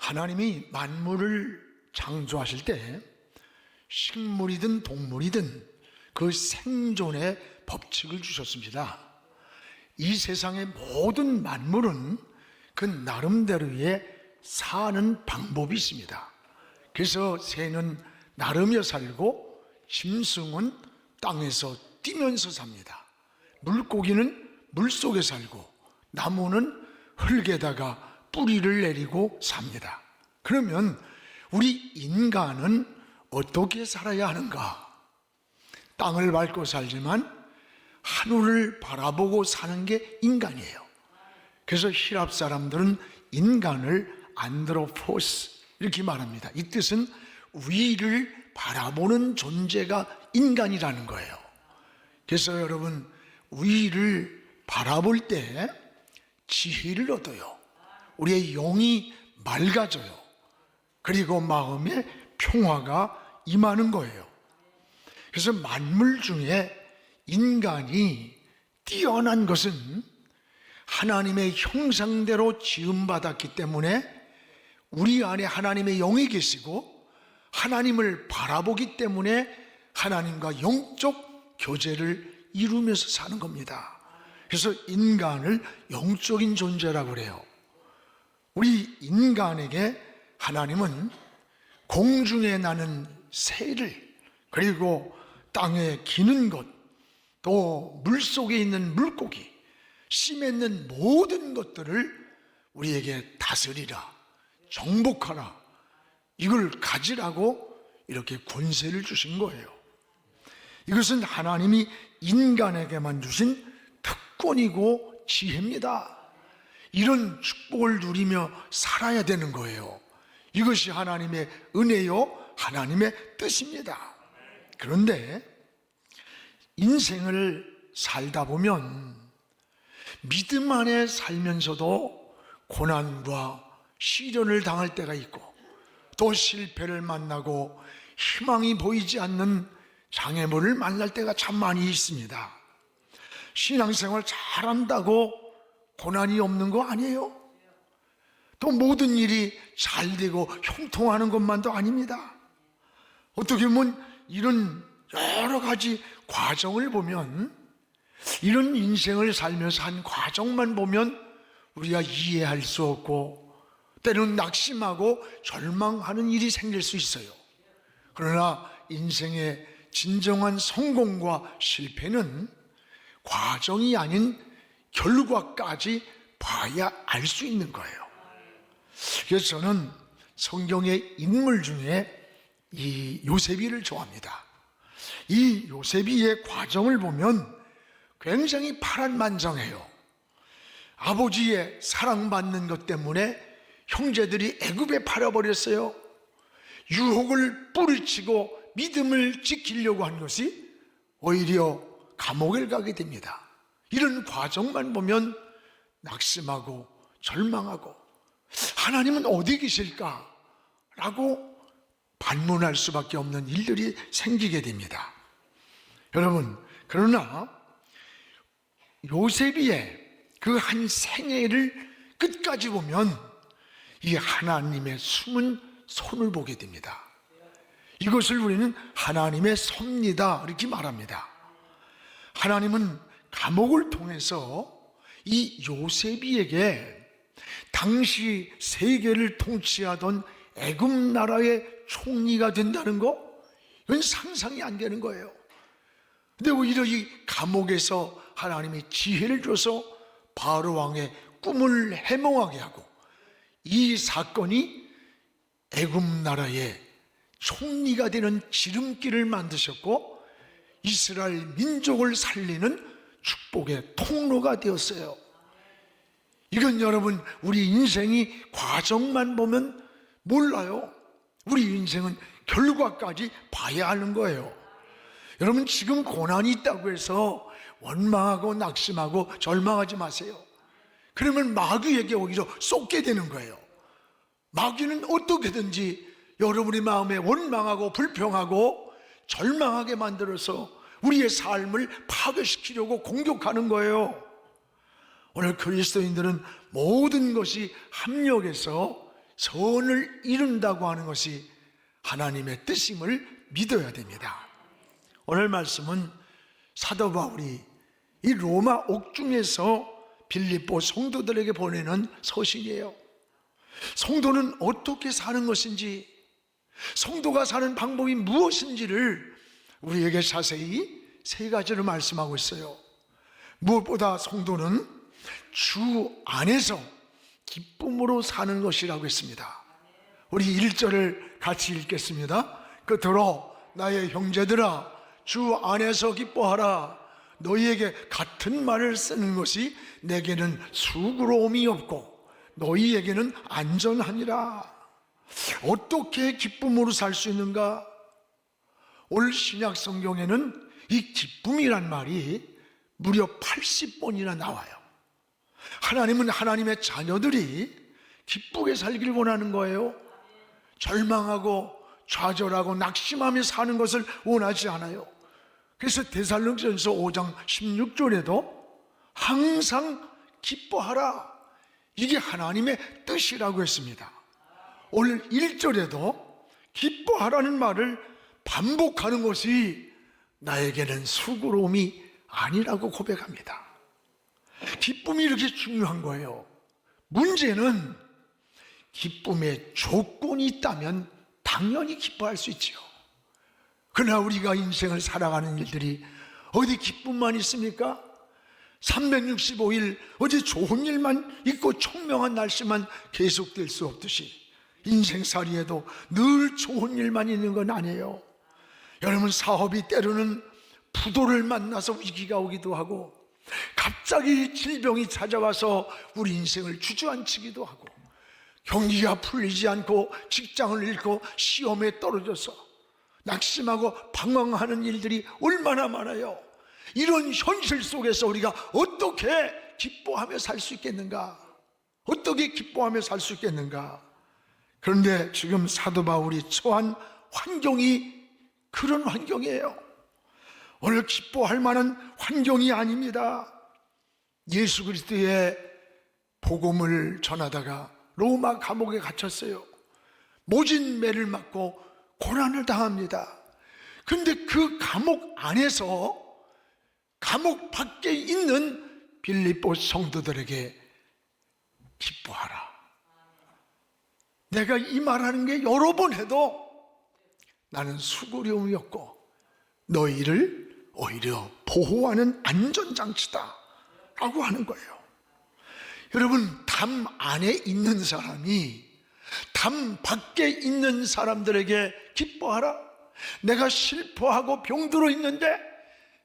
하나님이 만물을 창조하실 때 식물이든 동물이든 그 생존의 법칙을 주셨습니다. 이 세상의 모든 만물은 그 나름대로의 사는 방법이 있습니다. 그래서 새는 나르며 살고 짐승은 땅에서 뛰면서 삽니다. 물고기는 물속에 살고 나무는 흙에다가 뿌리를 내리고 삽니다. 그러면 우리 인간은 어떻게 살아야 하는가? 땅을 밟고 살지만 하늘을 바라보고 사는 게 인간이에요. 그래서 히랍 사람들은 인간을 안드로포스 이렇게 말합니다. 이 뜻은 위를 바라보는 존재가 인간이라는 거예요. 그래서 여러분, 위를 바라볼 때 지혜를 얻어요. 우리의 영이 맑아져요. 그리고 마음에 평화가 임하는 거예요. 그래서 만물 중에 인간이 뛰어난 것은 하나님의 형상대로 지음받았기 때문에 우리 안에 하나님의 영이 계시고 하나님을 바라보기 때문에 하나님과 영적 교제를 이루면서 사는 겁니다. 그래서 인간을 영적인 존재라고 그래요. 우리 인간에게 하나님은 공중에 나는 새를, 그리고 땅에 기는 것, 또 물속에 있는 물고기, 심에 있는 모든 것들을 우리에게 다스리라, 정복하라, 이걸 가지라고 이렇게 권세를 주신 거예요. 이것은 하나님이 인간에게만 주신 특권이고 지혜입니다. 이런 축복을 누리며 살아야 되는 거예요. 이것이 하나님의 은혜요, 하나님의 뜻입니다. 그런데 인생을 살다 보면 믿음 안에 살면서도 고난과 시련을 당할 때가 있고, 또 실패를 만나고 희망이 보이지 않는 장애물을 만날 때가 참 많이 있습니다. 신앙생활 잘한다고 고난이 없는 거 아니에요. 또 모든 일이 잘 되고 형통하는 것만도 아닙니다. 어떻게 보면 이런 여러 가지 과정을 보면, 이런 인생을 살면서 한 과정만 보면 우리가 이해할 수 없고 때로는 낙심하고 절망하는 일이 생길 수 있어요. 그러나 인생의 진정한 성공과 실패는 과정이 아닌 결과까지 봐야 알 수 있는 거예요. 그래서 저는 성경의 인물 중에 이 요셉이를 좋아합니다. 이 요셉이의 과정을 보면 굉장히 파란만장해요. 아버지의 사랑받는 것 때문에 형제들이 애굽에 팔아버렸어요. 유혹을 뿌리치고 믿음을 지키려고 한 것이 오히려 감옥에 가게 됩니다. 이런 과정만 보면 낙심하고 절망하고 하나님은 어디 계실까? 라고 반문할 수밖에 없는 일들이 생기게 됩니다. 여러분, 그러나 요셉이의 그 한 생애를 끝까지 보면 이 하나님의 숨은 손을 보게 됩니다. 이것을 우리는 하나님의 섭니다 이렇게 말합니다. 하나님은 감옥을 통해서 이 요셉이에게 당시 세계를 통치하던 애굽 나라의 총리가 된다는 거, 이건 상상이 안 되는 거예요. 근데 오히려 이 감옥에서 하나님이 지혜를 줘서 바로 왕의 꿈을 해몽하게 하고, 이 사건이 애굽 나라의 총리가 되는 지름길을 만드셨고 이스라엘 민족을 살리는 축복의 통로가 되었어요. 이건 여러분, 우리 인생이 과정만 보면 몰라요. 우리 인생은 결과까지 봐야 하는 거예요. 여러분, 지금 고난이 있다고 해서 원망하고 낙심하고 절망하지 마세요. 그러면 마귀에게 오히려 쏟게 되는 거예요. 마귀는 어떻게든지 여러분의 마음에 원망하고 불평하고 절망하게 만들어서 우리의 삶을 파괴시키려고 공격하는 거예요. 오늘 그리스도인들은 모든 것이 합력해서 선을 이룬다고 하는 것이 하나님의 뜻임을 믿어야 됩니다. 오늘 말씀은 사도 바울이 이 로마 옥중에서 빌립보 성도들에게 보내는 서신이에요. 성도는 어떻게 사는 것인지, 성도가 사는 방법이 무엇인지를 우리에게 자세히 세 가지로 말씀하고 있어요. 무엇보다 성도는 주 안에서 기쁨으로 사는 것이라고 했습니다. 우리 1절을 같이 읽겠습니다. 그토록 나의 형제들아 주 안에서 기뻐하라. 너희에게 같은 말을 쓰는 것이 내게는 수고로움이 없고 너희에게는 안전하니라. 어떻게 기쁨으로 살 수 있는가? 올 신약 성경에는 이 기쁨이란 말이 무려 80번이나 나와요. 하나님은 하나님의 자녀들이 기쁘게 살길 원하는 거예요. 절망하고 좌절하고 낙심하며 사는 것을 원하지 않아요. 그래서 데살로니가전서 5장 16절에도 항상 기뻐하라, 이게 하나님의 뜻이라고 했습니다. 오늘 1절에도 기뻐하라는 말을 반복하는 것이 나에게는 수고로움이 아니라고 고백합니다. 기쁨이 이렇게 중요한 거예요. 문제는 기쁨에 조건이 있다면 당연히 기뻐할 수 있지요. 그러나 우리가 인생을 살아가는 일들이 어디 기쁨만 있습니까? 365일 어디 좋은 일만 있고 총명한 날씨만 계속될 수 없듯이 인생살이에도 늘 좋은 일만 있는 건 아니에요. 여러분, 사업이 때로는 부도를 만나서 위기가 오기도 하고 갑자기 질병이 찾아와서 우리 인생을 주저앉히기도 하고 경기가 풀리지 않고 직장을 잃고 시험에 떨어져서 낙심하고 방황하는 일들이 얼마나 많아요. 이런 현실 속에서 우리가 어떻게 기뻐하며 살 수 있겠는가? 어떻게 기뻐하며 살 수 있겠는가? 그런데 지금 사도 바울이 처한 환경이 그런 환경이에요. 오늘 기뻐할 만한 환경이 아닙니다. 예수 그리스도의 복음을 전하다가 로마 감옥에 갇혔어요. 모진 매를 맞고 고난을 당합니다. 그런데 그 감옥 안에서 감옥 밖에 있는 빌립보 성도들에게 기뻐하라. 내가 이 말하는 게 여러 번 해도 나는 수고로움이 없고 너희를 오히려 보호하는 안전장치다 라고 하는 거예요. 여러분, 담 안에 있는 사람이 담 밖에 있는 사람들에게 기뻐하라. 내가 슬퍼하고 병들어 있는데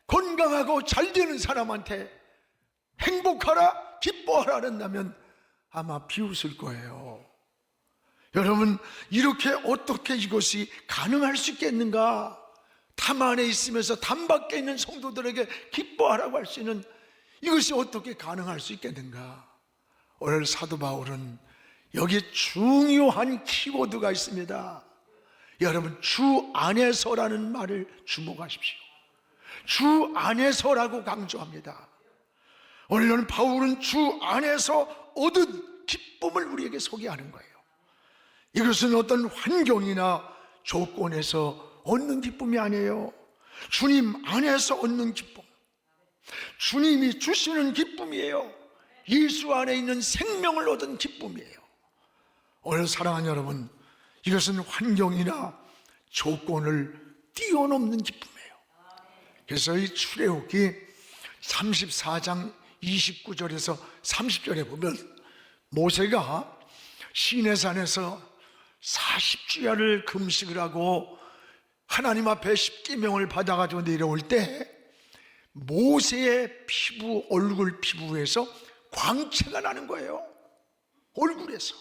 건강하고 잘 되는 사람한테 행복하라, 기뻐하라 한다면 아마 비웃을 거예요. 여러분, 이렇게 어떻게 이것이 가능할 수 있겠는가? 담 안에 있으면서 담 밖에 있는 성도들에게 기뻐하라고 할 수 있는 이것이 어떻게 가능할 수 있겠는가? 오늘 사도 바울은 여기에 중요한 키워드가 있습니다. 여러분, 주 안에서라는 말을 주목하십시오. 주 안에서라고 강조합니다. 오늘은 바울은 주 안에서 얻은 기쁨을 우리에게 소개하는 거예요. 이것은 어떤 환경이나 조건에서 얻는 기쁨이 아니에요. 주님 안에서 얻는 기쁨, 주님이 주시는 기쁨이에요. 예수 안에 있는 생명을 얻은 기쁨이에요. 오늘 사랑하는 여러분, 이것은 환경이나 조건을 뛰어넘는 기쁨이에요. 그래서 이 출애굽기 34장 29절에서 30절에 보면 모세가 시내산에서 40주야를 금식을 하고 하나님 앞에 십계명을 받아가지고 내려올 때 모세의 피부, 얼굴 피부에서 광채가 나는 거예요. 얼굴에서.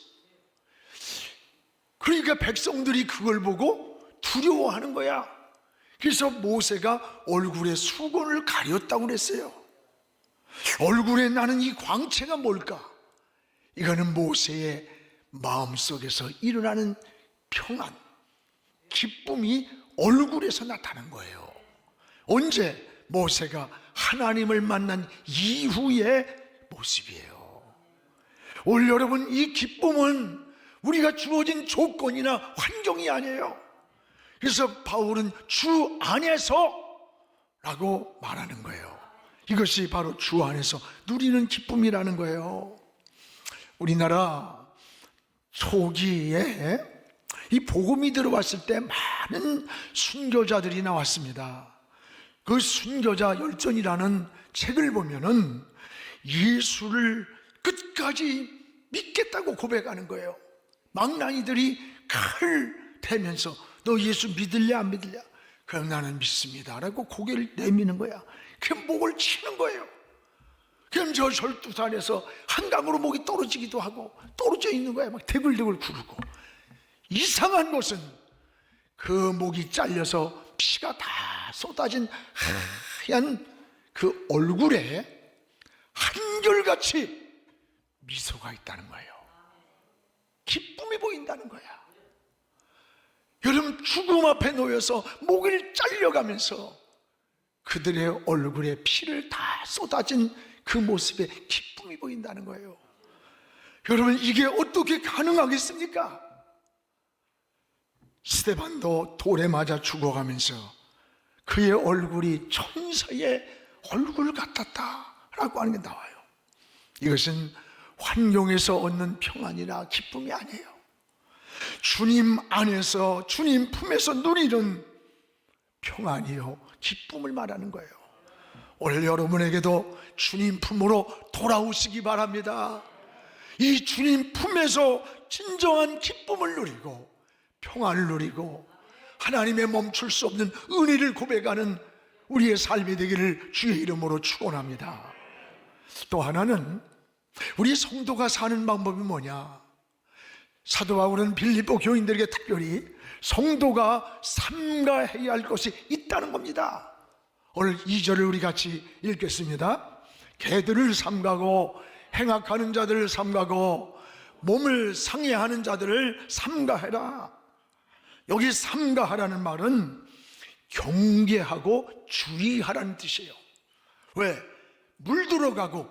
그러니까 백성들이 그걸 보고 두려워하는 거야. 그래서 모세가 얼굴에 수건을 가렸다고 그랬어요. 얼굴에 나는 이 광채가 뭘까? 이거는 모세의 마음속에서 일어나는 평안, 기쁨이 얼굴에서 나타난 거예요. 언제? 모세가 하나님을 만난 이후의 모습이에요. 오늘 여러분, 이 기쁨은 우리가 주어진 조건이나 환경이 아니에요. 그래서 바울은 주 안에서 라고 말하는 거예요. 이것이 바로 주 안에서 누리는 기쁨이라는 거예요. 우리나라 초기에 이 복음이 들어왔을 때 많은 순교자들이 나왔습니다. 그 순교자 열전이라는 책을 보면은 예수를 끝까지 믿겠다고 고백하는 거예요. 망나니들이 칼 대면서 너 예수 믿을래 안 믿을래? 그럼 나는 믿습니다 라고 고개를 내미는 거야. 그럼 목을 치는 거예요. 그럼 저 절두산에서 한강으로 목이 떨어지기도 하고 떨어져 있는 거야. 막 대굴대굴 구르고. 이상한 것은 그 목이 잘려서 피가 다 쏟아진 하얀 그 얼굴에 한결같이 미소가 있다는 거예요. 기쁨이 보인다는 거야. 여러분, 죽음 앞에 놓여서 목을 잘려가면서 그들의 얼굴에 피를 다 쏟아진 그 모습에 기쁨이 보인다는 거예요. 여러분, 이게 어떻게 가능하겠습니까? 스데반도 돌에 맞아 죽어가면서 그의 얼굴이 천사의 얼굴 같았다라고 하는 게 나와요. 이것은 환경에서 얻는 평안이나 기쁨이 아니에요. 주님 안에서, 주님 품에서 누리는 평안이요, 기쁨을 말하는 거예요. 오늘 여러분에게도 주님 품으로 돌아오시기 바랍니다. 이 주님 품에서 진정한 기쁨을 누리고 평안을 누리고 하나님의 멈출 수 없는 은혜를 고백하는 우리의 삶이 되기를 주의 이름으로 축원합니다. 또 하나는 우리 성도가 사는 방법이 뭐냐? 사도 바울은 빌립보 교인들에게 특별히 성도가 삼가해야 할 것이 있다는 겁니다. 오늘 2절을 우리 같이 읽겠습니다. 개들을 삼가고 행악하는 자들을 삼가고 몸을 상해하는 자들을 삼가해라. 여기 삼가하라는 말은 경계하고 주의하라는 뜻이에요. 왜? 물 들어가고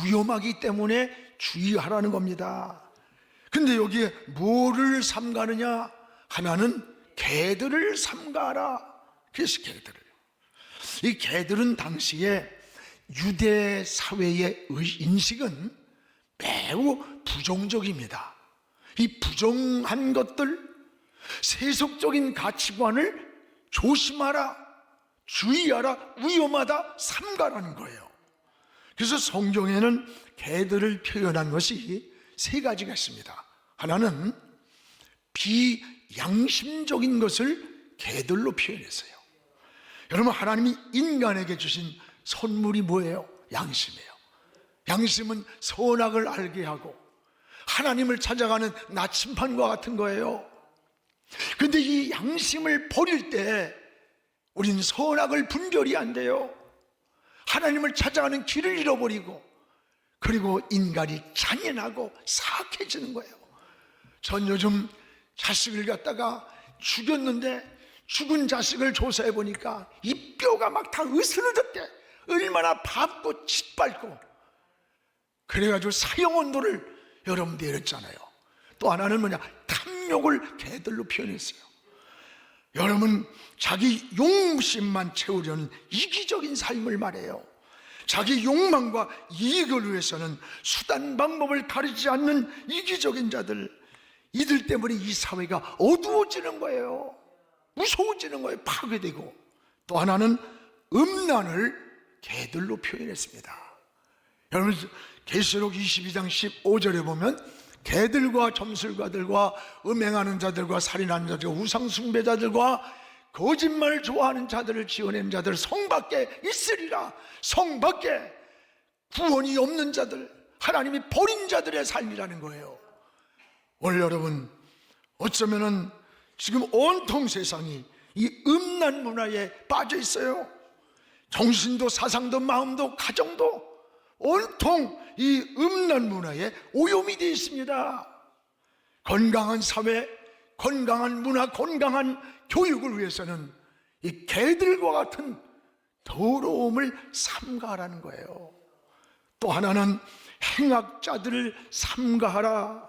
위험하기 때문에 주의하라는 겁니다. 근데 여기에 뭐를 삼가느냐? 하나는 개들을 삼가하라. 그래서 개들을. 이 개들은 당시에 유대 사회의 인식은 매우 부정적입니다. 이 부정한 것들, 세속적인 가치관을 조심하라, 주의하라, 위험하다, 삼가라는 거예요. 그래서 성경에는 개들을 표현한 것이 세 가지가 있습니다. 하나는 비양심적인 것을 개들로 표현했어요. 여러분, 하나님이 인간에게 주신 선물이 뭐예요? 양심이에요. 양심은 선악을 알게 하고 하나님을 찾아가는 나침반과 같은 거예요. 그런데 이 양심을 버릴 때 우리는 선악을 분별이 안 돼요. 하나님을 찾아가는 길을 잃어버리고, 그리고 인간이 잔인하고 사악해지는 거예요. 전 요즘 자식을 갖다가 죽였는데 죽은 자식을 조사해 보니까 이 뼈가 막 다 으스러졌대. 얼마나 밟고 짓밟고. 그래가지고 사형언도를 여러분 내렸잖아요. 또 하나는 뭐냐? 탐욕을 개들로 표현했어요. 여러분, 자기 욕심만 채우려는 이기적인 삶을 말해요. 자기 욕망과 이익을 위해서는 수단 방법을 가리지 않는 이기적인 자들, 이들 때문에 이 사회가 어두워지는 거예요. 무서워지는 거예요. 파괴되고. 또 하나는 음란을 개들로 표현했습니다. 여러분, 계시록 22장 15절에 보면 개들과 점술가들과 음행하는 자들과 살인하는 자들과 우상숭배자들과 거짓말 좋아하는 자들을 지어낸 자들 성 밖에 있으리라. 성 밖에 구원이 없는 자들, 하나님이 버린 자들의 삶이라는 거예요. 오늘 여러분, 어쩌면은 지금 온통 세상이 이 음란 문화에 빠져 있어요. 정신도 사상도 마음도 가정도 온통 이 음란 문화에 오염이 되어 있습니다. 건강한 사회, 건강한 문화, 건강한 교육을 위해서는 이 개들과 같은 더러움을 삼가하라는 거예요. 또 하나는 행악자들을 삼가하라.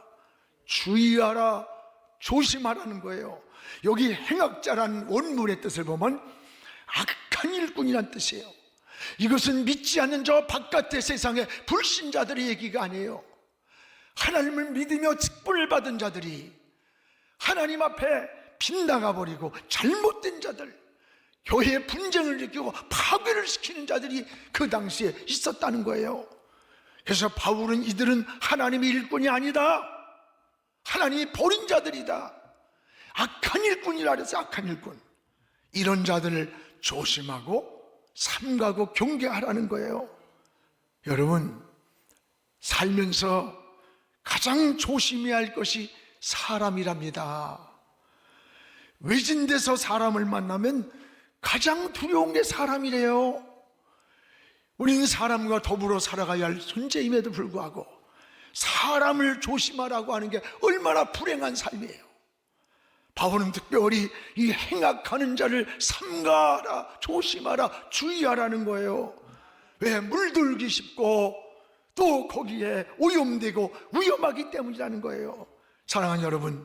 주의하라, 조심하라는 거예요. 여기 행악자란 원문의 뜻을 보면 악한 일꾼이란 뜻이에요. 이것은 믿지 않는 저 바깥의 세상의 불신자들의 얘기가 아니에요. 하나님을 믿으며 직분을 받은 자들이 하나님 앞에 빗나가 버리고 잘못된 자들, 교회의 분쟁을 일으키고 파괴를 시키는 자들이 그 당시에 있었다는 거예요. 그래서 바울은 이들은 하나님의 일꾼이 아니다, 하나님이 버린 자들이다, 악한 일꾼이라 그랬어요. 악한 일꾼. 이런 자들을 조심하고 삼가고 경계하라는 거예요. 여러분, 살면서 가장 조심해야 할 것이 사람이랍니다. 외진 데서 사람을 만나면 가장 두려운 게 사람이래요. 우리는 사람과 더불어 살아가야 할 존재임에도 불구하고 사람을 조심하라고 하는 게 얼마나 불행한 삶이에요. 바울은 특별히 이 행악하는 자를 삼가하라, 조심하라, 주의하라는 거예요. 왜? 물들기 쉽고 또 거기에 오염되고 위험하기 때문이라는 거예요. 사랑하는 여러분,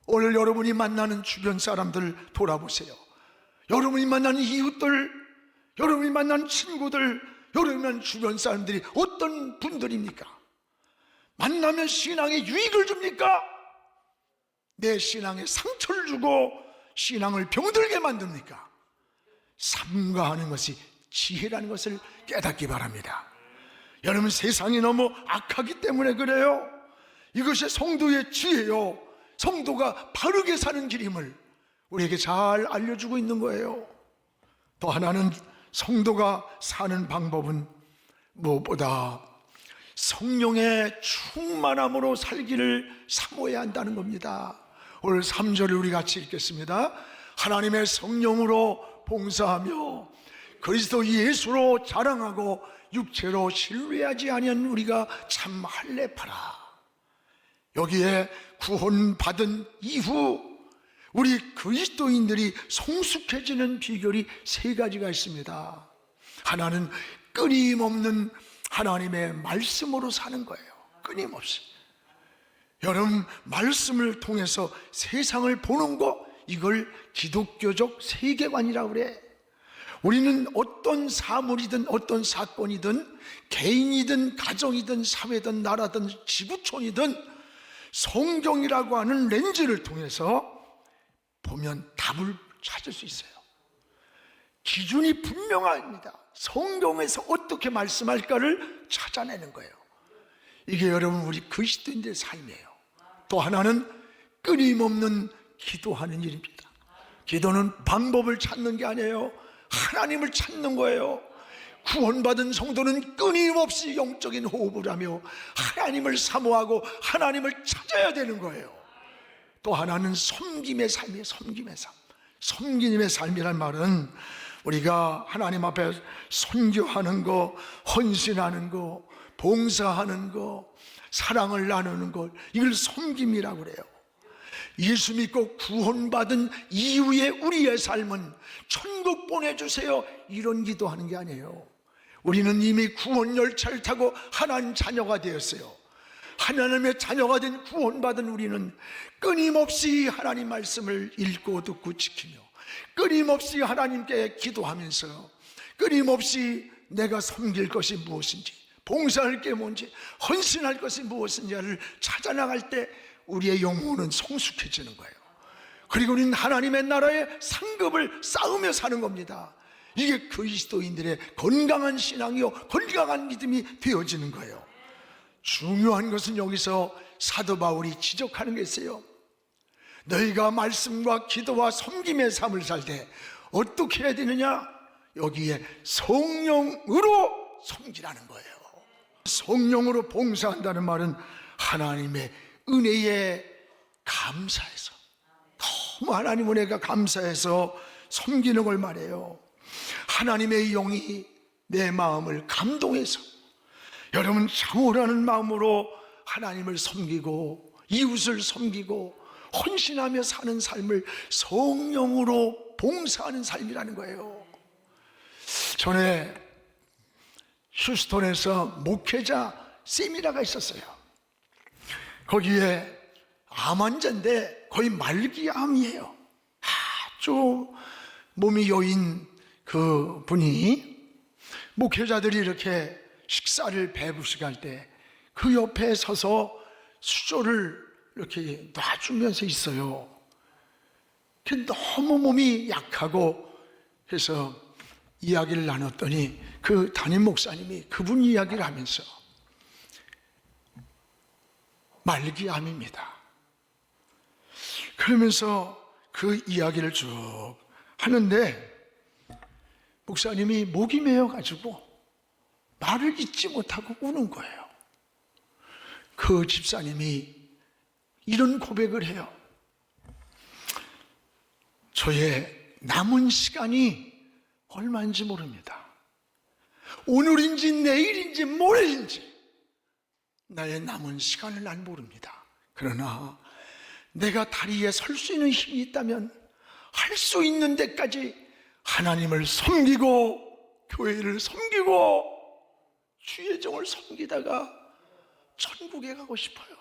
오늘 여러분이 만나는 주변 사람들 돌아보세요. 여러분이 만나는 이웃들, 여러분이 만나는 친구들, 여러분이 만나는 주변 사람들이 어떤 분들입니까? 만나면 신앙에 유익을 줍니까? 내 신앙에 상처를 주고 신앙을 병들게 만듭니까? 삼가하는 것이 지혜라는 것을 깨닫기 바랍니다. 여러분, 세상이 너무 악하기 때문에 그래요. 이것이 성도의 지혜요, 성도가 바르게 사는 길임을 우리에게 잘 알려주고 있는 거예요. 또 하나는 성도가 사는 방법은 무엇보다 성령의 충만함으로 살기를 사모해야 한다는 겁니다. 오늘 3절을 우리 같이 읽겠습니다. 하나님의 성령으로 봉사하며 그리스도 예수로 자랑하고 육체로 신뢰하지 아니한 우리가 참 할례파라. 여기에 구원받은 이후 우리 그리스도인들이 성숙해지는 비결이 세 가지가 있습니다. 하나는 끊임없는 하나님의 말씀으로 사는 거예요. 끊임없이. 여러분, 말씀을 통해서 세상을 보는 거, 이걸 기독교적 세계관이라고 그래. 우리는 어떤 사물이든 어떤 사건이든 개인이든 가정이든 사회든 나라든 지구촌이든 성경이라고 하는 렌즈를 통해서 보면 답을 찾을 수 있어요. 기준이 분명합니다. 성경에서 어떻게 말씀할까를 찾아내는 거예요. 이게 여러분 우리 그리스도인들의 삶이에요. 또 하나는 끊임없는 기도하는 일입니다. 기도는 방법을 찾는 게 아니에요. 하나님을 찾는 거예요. 구원받은 성도는 끊임없이 영적인 호흡을 하며 하나님을 사모하고 하나님을 찾아야 되는 거예요. 또 하나는 섬김의 삶이에요. 섬김의 삶. 섬김의 삶이란 말은 우리가 하나님 앞에 선교하는 거, 헌신하는 거, 봉사하는 거, 사랑을 나누는 것, 이걸 섬김이라고 그래요. 예수 믿고 구원받은 이후에 우리의 삶은 천국 보내주세요, 이런 기도하는 게 아니에요. 우리는 이미 구원 열차를 타고 하나님 자녀가 되었어요. 하나님의 자녀가 된 구원받은 우리는 끊임없이 하나님 말씀을 읽고 듣고 지키며 끊임없이 하나님께 기도하면서 끊임없이 내가 섬길 것이 무엇인지, 봉사할 게 뭔지, 헌신할 것이 무엇인지를 찾아나갈 때 우리의 영혼은 성숙해지는 거예요. 그리고 우리는 하나님의 나라의 상급을 쌓으며 사는 겁니다. 이게 그리스도인들의 건강한 신앙이요, 건강한 믿음이 되어지는 거예요. 중요한 것은 여기서 사도 바울이 지적하는 게 있어요. 너희가 말씀과 기도와 섬김의 삶을 살 때 어떻게 해야 되느냐? 여기에 성령으로 섬기라는 거예요. 성령으로 봉사한다는 말은 하나님의 은혜에 감사해서, 너무 하나님 은혜가 감사해서 섬기는 걸 말해요. 하나님의 영이 내 마음을 감동해서 여러분 자원하는 마음으로 하나님을 섬기고 이웃을 섬기고 헌신하며 사는 삶을 성령으로 봉사하는 삶이라는 거예요. 전에 휴스턴에서 목회자 세미나가 있었어요. 거기에 암 환자인데 거의 말기암이에요. 아주 몸이 여인 그 분이 목회자들이 이렇게 식사를 배부시게 할 때 그 옆에 서서 수저를 이렇게 놔주면서 있어요. 너무 몸이 약하고 해서 이야기를 나눴더니 그 담임 목사님이 그분 이야기를 하면서 말기암입니다. 그러면서 그 이야기를 쭉 하는데 목사님이 목이 메어가지고 말을 잇지 못하고 우는 거예요. 그 집사님이 이런 고백을 해요. 저의 남은 시간이 얼마인지 모릅니다. 오늘인지 내일인지 모레인지 나의 남은 시간을 난 모릅니다. 그러나 내가 다리에 설 수 있는 힘이 있다면 할 수 있는 데까지 하나님을 섬기고 교회를 섬기고 주의 종을 섬기다가 천국에 가고 싶어요.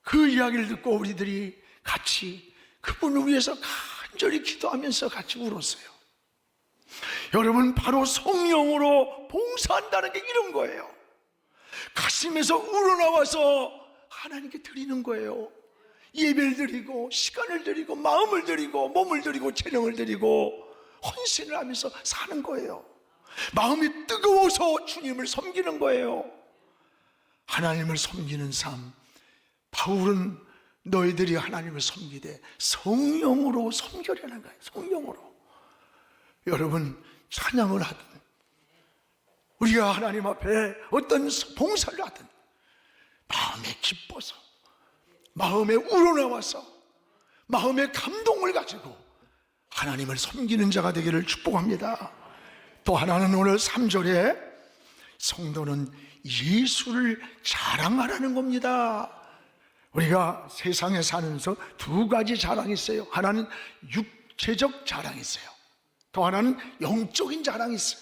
그 이야기를 듣고 우리들이 같이 그분을 위해서 간절히 기도하면서 같이 울었어요. 여러분, 바로 성령으로 봉사한다는 게 이런 거예요. 가슴에서 우러나와서 하나님께 드리는 거예요. 예배를 드리고 시간을 드리고 마음을 드리고 몸을 드리고 재능을 드리고 헌신을 하면서 사는 거예요. 마음이 뜨거워서 주님을 섬기는 거예요. 하나님을 섬기는 삶, 바울은 너희들이 하나님을 섬기되 성령으로 섬기려는 거예요. 성령으로. 여러분, 찬양을 하든 우리가 하나님 앞에 어떤 봉사를 하든 마음에 기뻐서, 마음에 우러나와서, 마음의 감동을 가지고 하나님을 섬기는 자가 되기를 축복합니다. 또 하나는 오늘 3절에 성도는 예수를 자랑하라는 겁니다. 우리가 세상에 사면서 두 가지 자랑이 있어요. 하나는 육체적 자랑이 있어요. 또 하나는 영적인 자랑이 있어요.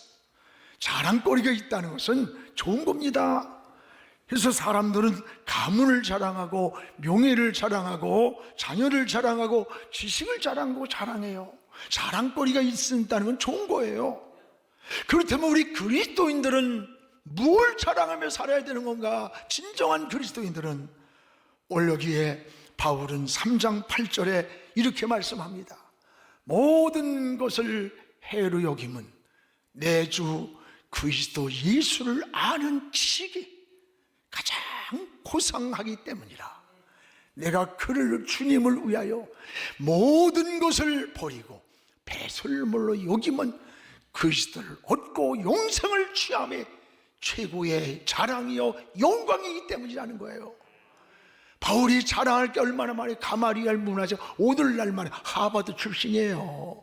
자랑거리가 있다는 것은 좋은 겁니다. 그래서 사람들은 가문을 자랑하고 명예를 자랑하고 자녀를 자랑하고 지식을 자랑하고 자랑해요. 자랑거리가 있다는 건 좋은 거예요. 그렇다면 우리 그리스도인들은 뭘 자랑하며 살아야 되는 건가? 진정한 그리스도인들은 오늘 여기에 바울은 3장 8절에 이렇게 말씀합니다. 모든 것을 해로 여김은 내 주 그리스도 예수를 아는 지식이 가장 고상하기 때문이라. 내가 그를 주님을 위하여 모든 것을 버리고 배설물로 여김은 그리스도를 얻고 영생을 취함에 최고의 자랑이요 영광이기 때문이라는 거예요. 바울이 자랑할 게 얼마나 많아요. 가마리엘 문화재, 오늘날 말에 하버드 출신이에요.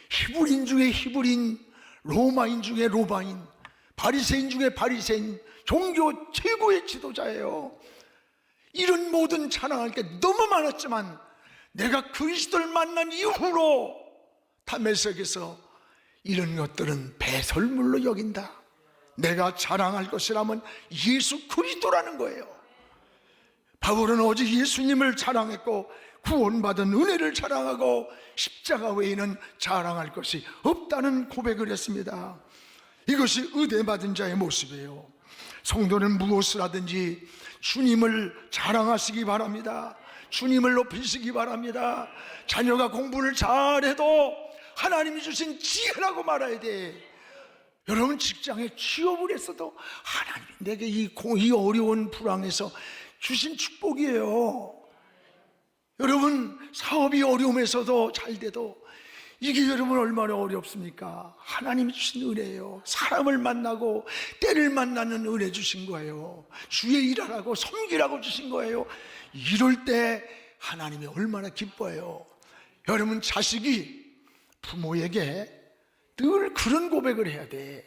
히브리인 중에 히브리인, 로마인 중에 로마인, 바리새인 중에 바리새인, 종교 최고의 지도자예요. 이런 모든 자랑할 게 너무 많았지만 내가 그리스도를 만난 이후로 다메섹에서 이런 것들은 배설물로 여긴다. 내가 자랑할 것이라면 예수 그리스도라는 거예요. 바울은 오직 예수님을 자랑했고 구원받은 은혜를 자랑하고 십자가 외에는 자랑할 것이 없다는 고백을 했습니다. 이것이 의대받은 자의 모습이에요. 성도는 무엇을 하든지 주님을 자랑하시기 바랍니다. 주님을 높이시기 바랍니다. 자녀가 공부를 잘해도 하나님이 주신 지혜라고 말해야 돼. 여러분, 직장에 취업을 했어도 하나님 내게 이 어려운 불황에서 주신 축복이에요. 여러분, 사업이 어려움에서도 잘 돼도 이게 여러분 얼마나 어렵습니까? 하나님이 주신 은혜예요. 사람을 만나고 때를 만나는 은혜 주신 거예요. 주의 일하라고 섬기라고 주신 거예요. 이럴 때 하나님이 얼마나 기뻐해요. 여러분, 자식이 부모에게 늘 그런 고백을 해야 돼.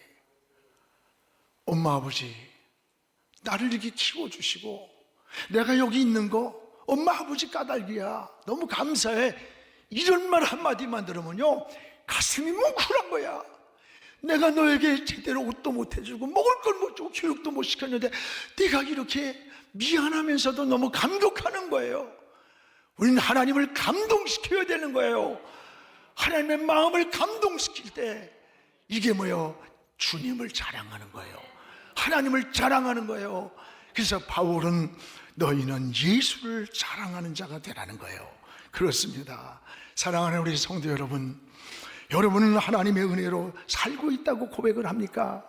엄마 아버지, 나를 이렇게 키워주시고 내가 여기 있는 거 엄마 아버지 까닭이야. 너무 감사해. 이런 말 한마디만 들으면요 가슴이 뭉클한 거야. 내가 너에게 제대로 옷도 못 해주고 먹을 걸 못 어쩌고 교육도 못 시켰는데 내가 이렇게 미안하면서도 너무 감격하는 거예요. 우리는 하나님을 감동시켜야 되는 거예요. 하나님의 마음을 감동시킬 때 이게 뭐예요? 주님을 자랑하는 거예요. 하나님을 자랑하는 거예요. 그래서 바울은 너희는 예수를 자랑하는 자가 되라는 거예요. 그렇습니다. 사랑하는 우리 성도 여러분, 여러분은 하나님의 은혜로 살고 있다고 고백을 합니까?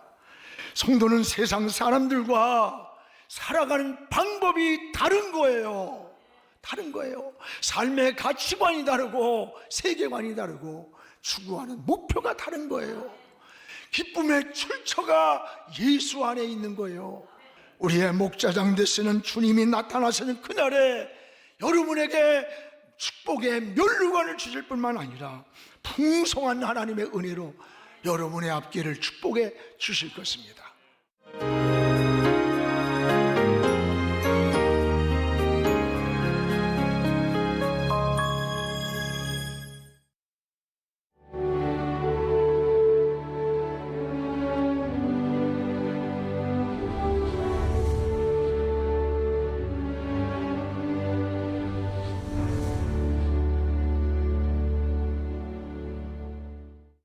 성도는 세상 사람들과 살아가는 방법이 다른 거예요. 다른 거예요. 삶의 가치관이 다르고 세계관이 다르고 추구하는 목표가 다른 거예요. 기쁨의 출처가 예수 안에 있는 거예요. 우리의 목자장 되시는 주님이 나타나시는 그날에 여러분에게 축복의 면류관을 주실 뿐만 아니라 풍성한 하나님의 은혜로 여러분의 앞길을 축복해 주실 것입니다.